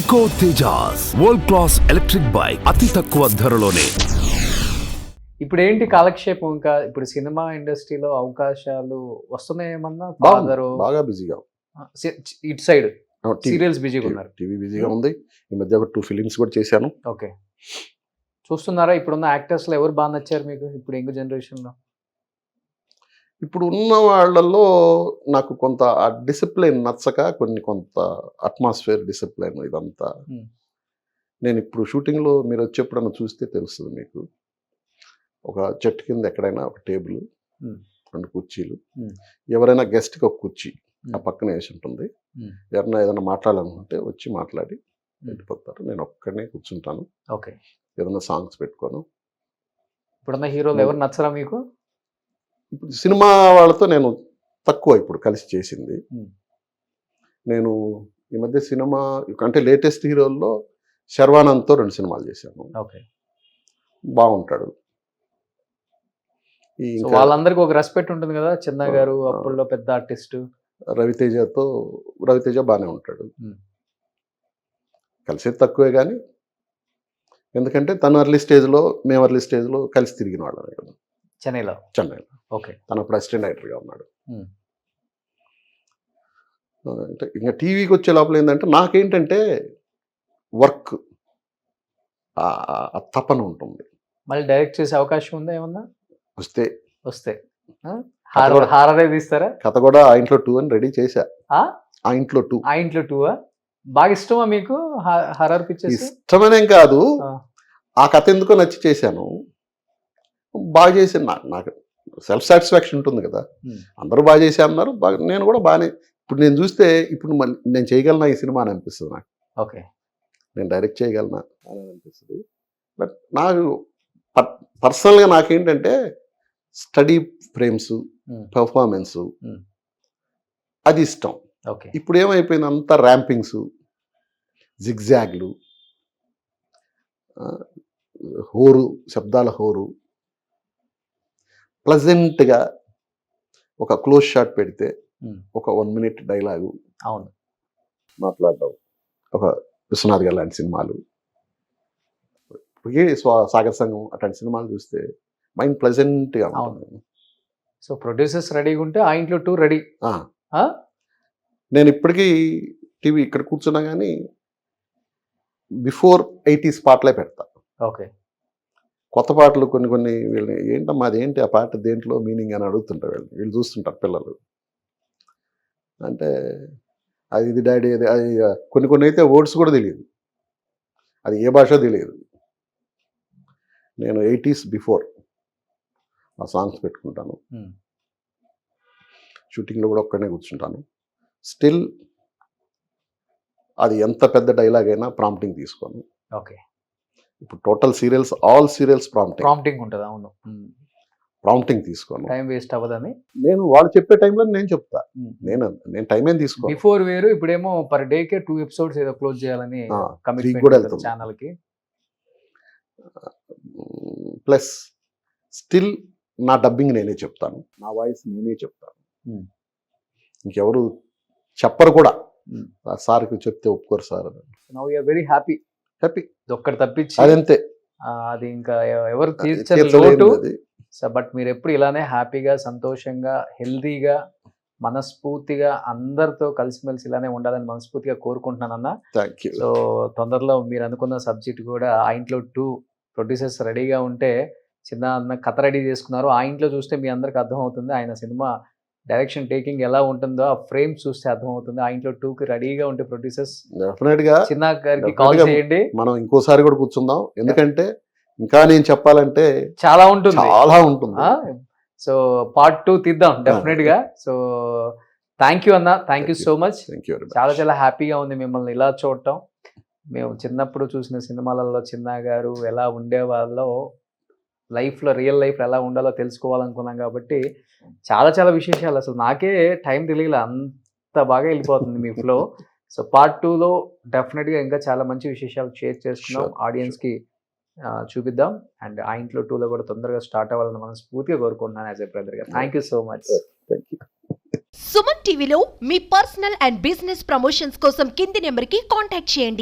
Eco Tejas world class electric bike అతి తక్కువ ధరలోనే. ఇప్పుడు ఏంటి కాలక్షేపం? ఇంకా ఇప్పుడు సినిమా ఇండస్ట్రీలో అవకాశాలు వస్తున్నాయేమన్నా? బాగా బిజీగా ఇటు సైడ్ సీరియల్స్ బిజీగా ఉన్నారు, టీవీ బిజీగా ఉంది. ఈ మధ్య ఒక 2 ఫిలిమ్స్ కూడా చేశాను. ఓకే, చూస్తున్నారా? ఇప్పుడున్న యాక్టర్స్ లో ఎవరు బాగా నచ్చారు మీకు ఇప్పుడు యంగ్ జనరేషన్ లో? ఇప్పుడు ఉన్న వాళ్ళల్లో నాకు కొంత ఆ డిసిప్లిన్ నచ్చక, కొంత అట్మాస్ఫియర్ డిసిప్లిన్ ఇదంతా. నేను ఇప్పుడు షూటింగ్లో మీరు వచ్చేప్పుడన్నా చూస్తే తెలుస్తుంది మీకు. ఒక చెట్టు కింద ఎక్కడైనా ఒక టేబుల్, 2 కుర్చీలు, ఎవరైనా గెస్ట్కి ఒక కుర్చీ ఆ పక్కన వేసి ఉంటుంది. ఎవరైనా ఏదైనా మాట్లాడాలనుకుంటే వచ్చి మాట్లాడి వెళ్ళిపోతారు. నేను ఒక్కడనే కూర్చుంటాను. ఓకే, ఏదైనా సాంగ్స్ పెట్టుకోను. ఇప్పుడున్న హీరోలు ఎవరు నచ్చరా మీకు? ఇప్పుడు సినిమా వాళ్ళతో నేను తక్కువ ఇప్పుడు కలిసి చేసింది. నేను ఈ మధ్య సినిమా అంటే లేటెస్ట్ హీరోల్లో శర్వానంద్తో 2 సినిమాలు చేశాను. ఓకే, బాగుంటాడు. వాళ్ళందరికీ ఒక రెస్పెక్ట్ ఉంటుంది కదా. చిన్న గారు అప్పుల్లో పెద్ద ఆర్టిస్ట్. రవితేజ బాగానే ఉంటాడు. కలిసేది తక్కువే కానీ, ఎందుకంటే తను అర్లీ స్టేజ్లో, మేము అర్లీ స్టేజ్లో కలిసి తిరిగిన వాళ్ళమే కదా చెన్నైలో. ఓకే, తను అప్పుడు అసిస్టెంట్ డైరెక్టర్గా ఉన్నాడు. అంటే ఇంకా టీవీకి వచ్చే లోపల ఏంటంటే నాకేంటంటే వర్క్ ఆ తపన ఉంటుంది. మళ్ళీ డైరెక్ట్ చేసే అవకాశం ఉందా ఏమన్నా? వస్తే హారరే తీస్తారా? కథ కూడా ఆ ఇంట్లో 2 అని రెడీ చేశా. ఆ ఇంట్లో 2 బాగా ఇష్టమా మీకు హారర్ పిక్చర్స్? ఇష్టమనేం కాదు, ఆ కథ ఎందుకో నచ్చి చేశాను. బాగా చేశాను. నాకు సెల్ఫ్ సాటిస్ఫాక్షన్ ఉంటుంది కదా. అందరూ బాగా చేసే అన్నారు, నేను కూడా బాగానే. ఇప్పుడు నేను చూస్తే ఇప్పుడు మళ్ళీ నేను చేయగలనా ఈ సినిమా అని అనిపిస్తుంది నాకు. ఓకే, నేను డైరెక్ట్ చేయగలనా అని అనిపిస్తుంది. బట్ నాకు పర్సనల్గా నాకేంటంటే స్టడీ ఫ్రేమ్స్, పెర్ఫార్మెన్స్ అది ఇష్టం. ఇప్పుడు ఏమైపోయింది, అంతా ర్యాంపింగ్స్, జిగ్జాగ్లు, హోరు, శబ్దాల హోరు. ప్లజెంట్గా ఒక క్లోజ్ షాట్ పెడితే ఒక 1 మినిట్ డైలాగు మాట్లాడడం, ఒక విశ్వనాథ్ గారు లాంటి సినిమాలు, సాగర్ సంఘం అట్లాంటి సినిమాలు చూస్తే మైండ్ ప్లెజెంట్గా ఉంటుంది. సో ప్రొడ్యూసర్స్ రెడీగా ఉంటే ఆ ఇంట్లో 2 రెడీ. నేను ఇప్పటికీ టీవీ ఇక్కడ కూర్చున్నా కానీ బిఫోర్ 80s పాటలే పెడతా. ఓకే, కొత్త పాటలు కొన్ని వీళ్ళని ఏంటమ్మా అదేంటి ఆ పాట దేంట్లో మీనింగ్ అని అడుగుతుంటారు. వీళ్ళు చూస్తుంటారు పిల్లలు. అంటే ఇది డాడీ అది కొన్ని అయితే వర్డ్స్ కూడా తెలియదు, అది ఏ భాష తెలియదు. నేను 80s బిఫోర్ ఆ సాంగ్స్ పెట్టుకుంటాను. షూటింగ్లో కూడా ఒక్కడనే కూర్చుంటాను. స్టిల్ అది ఎంత పెద్ద డైలాగ్ అయినా ప్రాంప్టింగ్ తీసుకోను. ఓకే, ఇప్పుడు total serials, all serials prompting ఉంటుంది. అవును, ప్రాంప్టింగ్ తీసుకోను. టైం వేస్ట్ అవ్వదని నేను వాళ్ళు చెప్పే టైంలో నేను చెప్తా. నేను టైం ఏం తీసుకోను. బిఫోర్ వేరు, ఇప్పుడేమో పర్ డేకే 2 ఎపిసోడ్స్ ఏదో క్లోజ్ చేయాలని కమిట్మెంట్ ఛానల్కి. ప్లస్ స్టిల్ నా డబ్బింగ్ నేనే చెప్తాను, నా వాయిస్ నేనే చెప్తాను. ఇంకెవరు చెప్పరు కూడా. సార్కి చెప్తే ఒప్పుకోరు sir. Now you are very happy. ఒక్కటి తప్పించి అదంతే, అది ఇంకా ఎవరు తీర్చలేదు. బట్ మీరు ఎప్పుడు ఇలానే హ్యాపీగా, సంతోషంగా, హెల్దీగా, మనస్ఫూర్తిగా అందరితో కలిసిమెలిసి ఇలానే ఉండాలని మనస్ఫూర్తిగా కోరుకుంటున్నానన్నా. సో తొందరలో మీరు అనుకున్న సబ్జెక్ట్ కూడా ఆ ఇంట్లో 2 ప్రొడ్యూసర్స్ రెడీగా ఉంటే, చిన్న అన్న కథ రెడీ చేసుకున్నారు. ఆ ఇంట్లో చూస్తే మీ అందరికి అర్థమవుతుంది ఆయన సినిమా డైరెక్షన్ టేకింగ్ ఎలా ఉంటుందో. ఆ ఫ్రేమ్ చూస్తే అర్థమవుతుంది. ఆ ఇంట్లో 2కి రెడీగా ఉంటే ప్రొడ్యూసర్స్ డెఫినెట్ గా చిన్న గారికి కాల్ చేయండి. మనం ఇంకోసారి కూడా కూర్చుందాం, ఎందుకంటే ఇంకా నేను చెప్పాలంటే చాలా ఉంటుంది. సో పార్ట్ 2 తీద్దాం డెఫినెట్ గా. సో థ్యాంక్ యూ అన్న, థ్యాంక్ యూ సో మచ్. చాలా హ్యాపీగా ఉంది మిమ్మల్ని ఇలా చూడటం. మేము చిన్నప్పుడు చూసిన సినిమాలలో చిన్న గారు ఎలా ఉండేవాళ్ళో, లైఫ్లో రియల్ లైఫ్ ఎలా ఉండాలో తెలుసుకోవాలనుకున్నాం కాబట్టి చాలా విశేషాలు అసలు నాకే టైం తెలియలే, అంత బాగా వెళ్ళిపోతుంది మీ ఫ్లో. సో పార్ట్ 2లో డెఫినెట్గా ఇంకా చాలా మంచి విశేషాలు షేర్ చేసుకున్నాం, ఆడియన్స్కి చూపిద్దాం. అండ్ ఆ ఇంట్లో 2లో కూడా తొందరగా స్టార్ట్ అవ్వాలని మనస్ఫూర్తిగా కోరుకుంటున్నాను యాజ్ ఎ బ్రదర్గా. Thank you so much. Suman టీవీలో మీ పర్సనల్ అండ్ బిజినెస్ ప్రమోషన్స్ కోసం కింది నెంబర్కి కాంటాక్ట్ చేయండి.